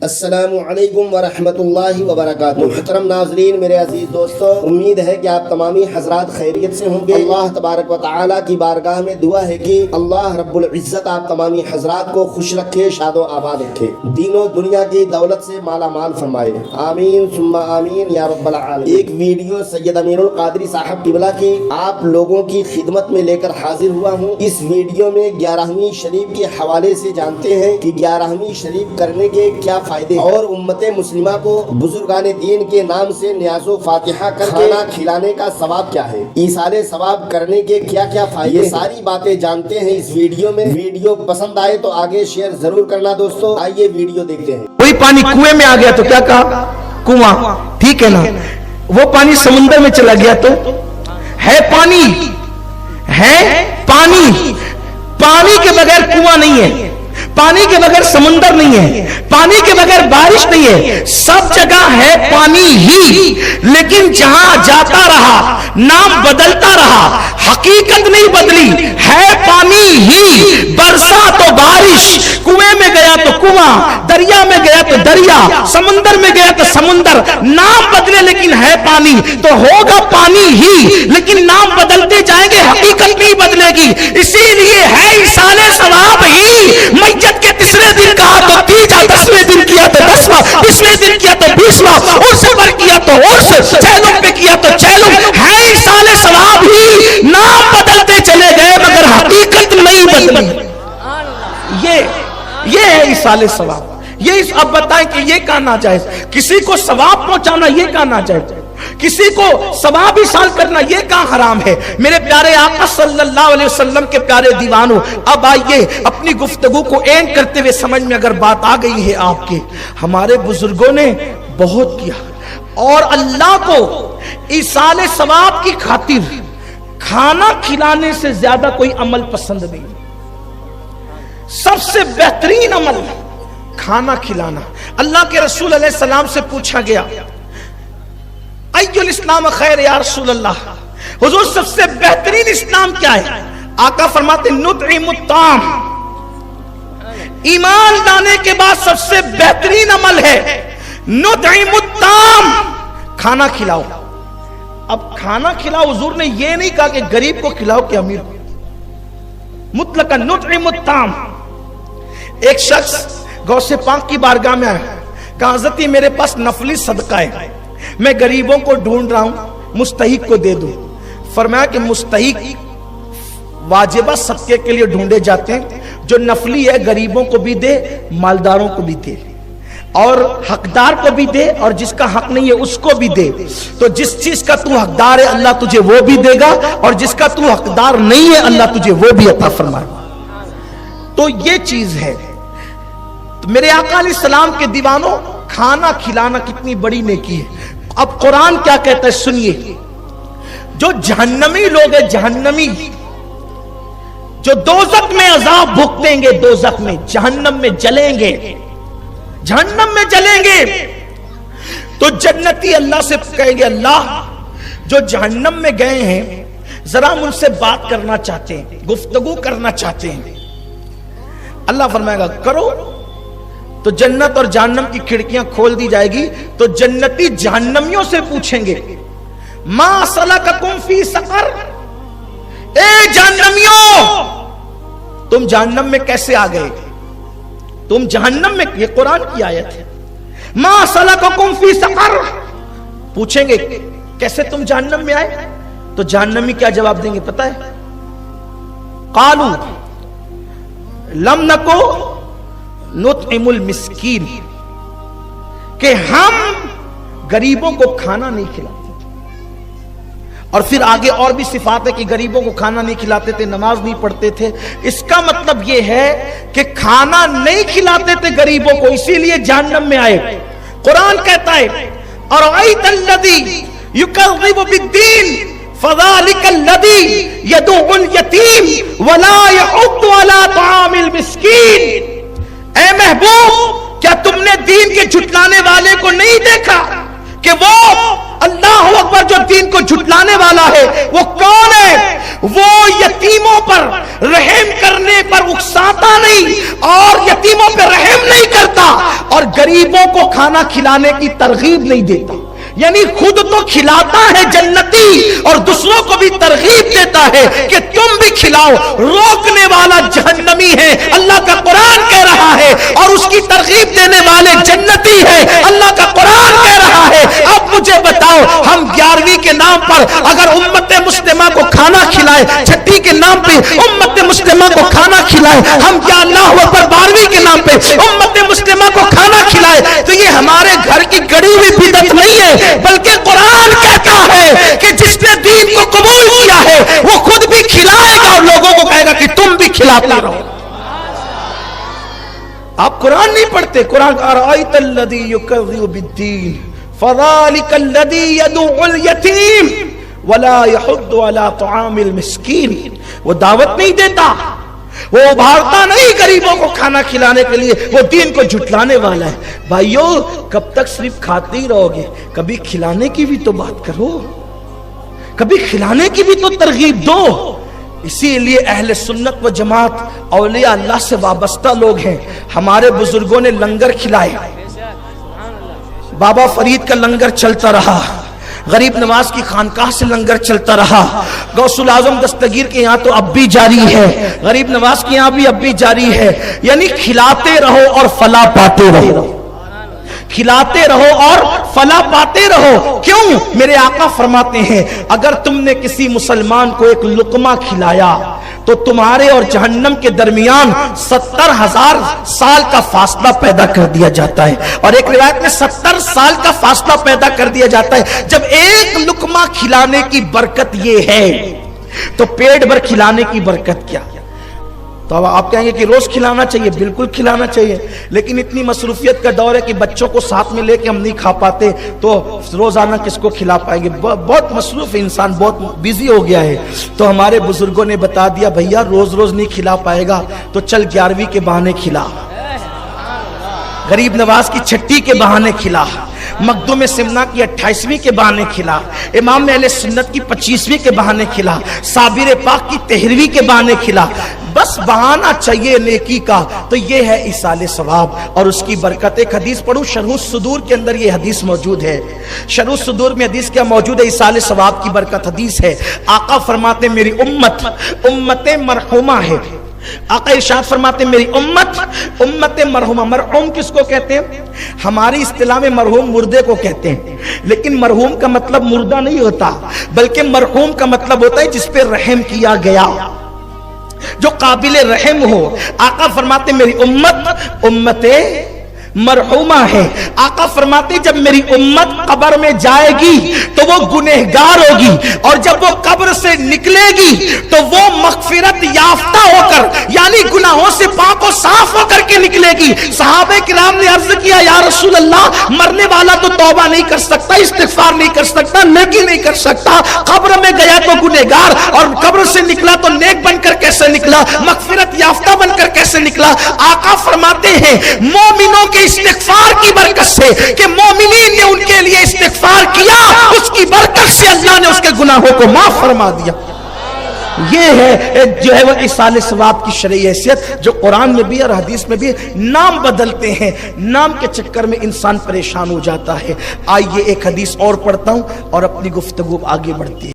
السلام علیکم ورحمۃ اللہ وبرکاتہ۔ محترم ناظرین، میرے عزیز دوستو، امید ہے کہ آپ تمامی حضرات خیریت سے ہوں گے۔ اللہ تبارک و تعالیٰ کی بارگاہ میں دعا ہے کہ اللہ رب العزت آپ تمامی حضرات کو خوش رکھے، شاد و آباد رکھے، دین و دنیا کی دولت سے مالا مال فرمائے، آمین ثم آمین یا رب العالمین۔ ایک ویڈیو سید امین القادری صاحب قبلہ کی آپ لوگوں کی خدمت میں لے کر حاضر ہوا ہوں۔ اس ویڈیو میں 11ویں شریف کے حوالے سے جانتے ہیں کہ 11ویں شریف کرنے کے کیا فائدے اور امت مسلمہ کو بزرگان دین کے نام سے نیاز و فاتحہ کر کھانا کھلانے کا ثواب کیا ہے، ایصال ثواب کرنے کے کیا کیا فائدے، یہ ساری باتیں جانتے ہیں اس ویڈیو میں۔ ویڈیو پسند آئے تو آگے شیئر ضرور کرنا دوستو۔ آئیے ویڈیو دیکھتے ہیں۔ کوئی پانی کنویں میں آ گیا تو کیا کہا؟ کنواں، ٹھیک ہے نا۔ وہ پانی سمندر میں چلا گیا تو ہے پانی، ہے پانی۔ پانی کے بغیر کنواں نہیں ہے، پانی کے بغیر سمندر نہیں ہے، پانی کے بغیر بارش نہیں ہے، سب جگہ ہے پانی ہی۔ لیکن جہاں جاتا رہا نام بدلتا رہا، حقیقت نہیں بدلی، ہے پانی ہی۔ برسا تو بارش، کنویں میں گیا تو کنواں، دریا میں گیا تو دریا، سمندر میں گیا تو سمندر، نام بدلے لیکن ہے پانی تو ہوگا پانی ہی۔ لیکن نام بدلتے جائیں گے، حقیقت نہیں بدلے گی۔ اسی لیے ہے ایصال ثواب ہی۔ میت کے تیسرے دن کہا تو تیجا، 10ویں دن کیا تو 10واں، 20ویں دن کیا تو 20واں، عرس پر کیا تو عرس، چہلم پہ کیا تو چہلم، ہے ایصال ثواب ہی۔ نام بدلتے چلے گئے مگر حقیقت نہیں بدلی۔ یہ ہے ایصال ثواب۔ یہ اب بتائیں کہ یہ کہاں ناجائز؟ کسی کو ثواب پہنچانا یہ کہاں ناجائز؟ کسی کو ثواب ایصال کرنا یہ کہاں حرام ہے؟ میرے پیارے آقا صلی اللہ علیہ وسلم کے پیارے دیوانوں، اب آئیے اپنی گفتگو کو اینڈ کرتے ہوئے سمجھ میں اگر بات آ گئی ہے آپ کے، ہمارے بزرگوں نے بہت کیا اور اللہ کو ایصال ثواب کی خاطر کھانا کھلانے سے زیادہ کوئی عمل پسند نہیں۔ سب سے بہترین عمل کھانا کھلانا۔ اللہ کے رسول علیہ السلام سے پوچھا گیا، ایّ الاسلام خیر یا رسول اللہ، حضور سب سے بہترین اسلام کیا ہے؟ آقا فرماتے نطعم الطعام، ایمان لانے کے بعد سب سے بہترین عمل ہے نطعم الطعام، کھانا کھلاؤ۔ اب کھانا کھلاؤ، حضور نے یہ نہیں کہا کہ غریب کو کھلاؤ کہ امیر کو، مطلقاً نطعم الطعام۔ ایک شخص غوث پاک کی بارگاہ میں آیا، کہا حضرت میرے پاس نفلی صدقہ ہے، میں غریبوں کو ڈھونڈ رہا ہوں، مستحق کو دے دوں۔ فرمایا کہ مستحق واجبہ صدقے کے لیے ڈھونڈے جاتے ہیں، جو نفلی ہے غریبوں کو بھی دے، مالداروں کو بھی دے، اور حقدار کو بھی دے، اور جس کا حق نہیں ہے اس کو بھی دے۔ تو جس چیز کا تو حقدار ہے اللہ تجھے وہ بھی دے گا، اور جس کا تو حقدار نہیں ہے اللہ تجھے وہ بھی عطا فرمائے گا۔ تو یہ چیز ہے۔ تو میرے آقا علیہ السلام کے دیوانوں، کھانا کھلانا کتنی بڑی نیکی ہے۔ اب قرآن کیا کہتا ہے سنیے، جو جہنمی لوگ ہیں، جہنمی جو دوزخ میں عذاب بھگتیں گے، دوزخ میں جہنم میں جلیں گے، جہنم میں جلیں گے، تو جنتی اللہ سے کہیں گے اللہ جو جہنم میں گئے ہیں ذرا ہم ان سے بات کرنا چاہتے ہیں، گفتگو کرنا چاہتے ہیں۔ اللہ فرمائے گا کرو۔ تو جنت اور جہنم کی کھڑکیاں کھول دی جائے گی، تو جنتی جہنمیوں سے پوچھیں گے ما سلککم فی سقر، اے جہنمیوں تم جہنم میں کیسے آ گئے؟ تم جہنم میں، یہ قرآن کی آیت ہے، ما سلککم فی سقر، پوچھیں گے کیسے تم جہنم میں آئے؟ تو جہنمی کیا جواب دیں گے پتہ ہے؟ قالو لم نکو نطعم المسکین، کہ ہم غریبوں کو کھانا نہیں کھلاتے۔ اور پھر آگے اور بھی صفات ہے کہ غریبوں کو کھانا نہیں کھلاتے تھے، نماز نہیں پڑھتے تھے۔ اس کا مطلب یہ ہے کہ کھانا نہیں کھلاتے تھے غریبوں کو، اسی لیے جہنم میں آئے۔ قرآن کہتا ہے اَرَأَيْتَ الَّذِي يُكَذِّبُ بِالدِّينِ فَذَلِكَ الَّذِي يَدُعُّ الْيَتِيمَ وَلَا يَحُضُّ عَلَى طَعَامِ الْمِسْكِينِ، اے محبوب کیا تم نے دین کے جھٹلانے والے کو نہیں دیکھا کہ وہ اللہ اکبر، جو دین کو جھٹلانے والا ہے وہ کون ہے؟ وہ یتیموں پر رحم کرنے پر اکساتا نہیں اور یتیموں پہ رحم نہیں کرتا اور غریبوں کو کھانا کھلانے کی ترغیب نہیں دیتا، یعنی خود تو کھلاتا ہے جنتی اور دوسروں کو بھی ترغیب دیتا ہے کہ تم بھی کھلاؤ۔ روکنے والا جہنمی ہے، اللہ کا قرآن کہہ رہا ہے، اور اس کی ترغیب دینے والے جنتی ہے، اللہ کا قرآن کہہ رہا ہے۔ اب مجھے بتاؤ، ہم 11ویں کے نام پر اگر امت مسلمہ کو کھانا کھلائے، چھٹی کے نام پہ امت مسلمہ کو کھانا کھلائے، ہم کیا اللہ اکبر 12ویں کے نام پہ امت مسلمہ کو کھانا کھلائے، تو یہ ہمارے گھر کی گڑی ہوئی بدعت نہیں ہے، بلکہ قرآن کہتا ہے کہ جس نے دین کو قبول کیا ہے وہ خود بھی کھلائے گا اور لوگوں کو کہے گا کہ تم بھی کھلاتے رہو۔ آپ قرآن نہیں پڑھتے، قرآن ارأیت الذی یکذب بالدین فذلک الذی یدعو الیتیم ولا یحض علی طعام المسکین۔ وہ دعوت نہیں دیتا، وہ ابھارتا نہیں غریبوں کو کھانا کھلانے کے لیے، وہ دین کو جھٹلانے والا ہے۔ بھائیو، کب تک صرف کھاتے ہی رہو گے؟ کبھی کھلانے کی بھی تو بات کرو، کبھی کھلانے کی بھی تو ترغیب دو۔ اسی لیے اہل سنت و جماعت اولیاء اللہ سے وابستہ لوگ ہیں۔ ہمارے بزرگوں نے لنگر کھلائے، بابا فرید کا لنگر چلتا رہا، غریب نواز کی خانقاہ سے لنگر چلتا رہا، غوث العظم دستگیر کے یہاں تو اب بھی جاری ہے، غریب نواز کے یہاں بھی اب بھی جاری ہے۔ یعنی کھلاتے رہو اور فلاح پاتے رہو، کھلاتے رہو اور فلاح پاتے رہو۔ کیوں؟ میرے آقا فرماتے ہیں اگر تم نے کسی مسلمان کو ایک لقمہ کھلایا تو تمہارے اور جہنم کے درمیان 70,000 سال کا فاصلہ پیدا کر دیا جاتا ہے، اور ایک روایت میں 70 سال کا فاصلہ پیدا کر دیا جاتا ہے۔ جب ایک لقمہ کھلانے کی برکت یہ ہے تو پیٹ بھر کھلانے کی برکت کیا؟ تو اب آپ کہیں گے کہ روز کھلانا چاہیے، بالکل کھلانا چاہیے، لیکن اتنی مصروفیت کا دور ہے کہ بچوں کو ساتھ میں لے کے ہم نہیں کھا پاتے، تو روزانہ کس کو کھلا پائیں گے؟ بہت مصروف انسان، بہت بیزی ہو گیا ہے۔ تو ہمارے بزرگوں نے بتا دیا بھیا روز روز نہیں کھلا پائے گا تو چل 11ویں کے بہانے کھلا، غریب نواز کی چھٹی کے بہانے کھلا، مخدوم سمنا کی 28ویں کے بہانے کھلا، امام اہل سنت کی 25ویں کے بہانے کھلا، صابر پاک کی 13ویں کے بہانے کھلا۔ بس بہانہ چاہیے نیکی کا، تو یہ ہے ایصال ثواب اور اس کی برکت۔ ایک حدیث پڑھوں، شرح الصدور کے اندر یہ حدیث موجود ہے۔ شرح الصدور میں حدیث کیا موجود ہے؟ ایصال ثواب کی برکت حدیث ہے۔ آقا فرماتے میری امت امت مرحومہ ہے۔ آقا ارشاد فرماتے میری امت امت مرحومہ۔ مرحوم کس کو کہتے ہیں؟ ہماری اصطلاح میں مرحوم مردے کو کہتے ہیں، لیکن مرحوم کا مطلب مردہ نہیں ہوتا، بلکہ مرحوم کا مطلب ہوتا ہے جس پہ رحم کیا گیا، جو قابل رحم ہو۔ آقا فرماتے میری امت امت مرحومہ ہے۔ آقا فرماتے جب میری امت قبر میں جائے گی تو وہ گنہگار ہوگی، اور جب وہ قبر سے نکلے گی تو وہ مغفرت یافتہ ہو کر، یعنی گناہوں سے پاک و صاف ہو کر کے نکلے گی۔ صحابہ کرام نے عرض کیا یا رسول اللہ، مرنے والا تو توبہ نہیں کر سکتا، استغفار نہیں کر سکتا، نیکی نہیں کر سکتا، قبر میں گیا تو گنہگار، اور قبر سے نکلا تو نیک بن کر کیسے نکلا، مغفرت یافتہ بن کر کیسے نکلا؟ آقا فرماتے ہیں مومنوں کے استغفار کی برکت سے، کہ مومنین نے ان کے لیے استغفار کیا، اس کی برکت سے اللہ نے اس کے گناہوں کو معاف فرما دیا۔ یہ ہے جو ہے وہ ایصال ثواب کی شرعی حیثیت، جو قرآن میں بھی اور حدیث میں بھی نام بدلتے ہیں، نام کے چکر میں انسان پریشان ہو جاتا ہے۔ آئیے ایک حدیث اور پڑھتا ہوں اور اپنی گفتگو آگے بڑھتی ہے۔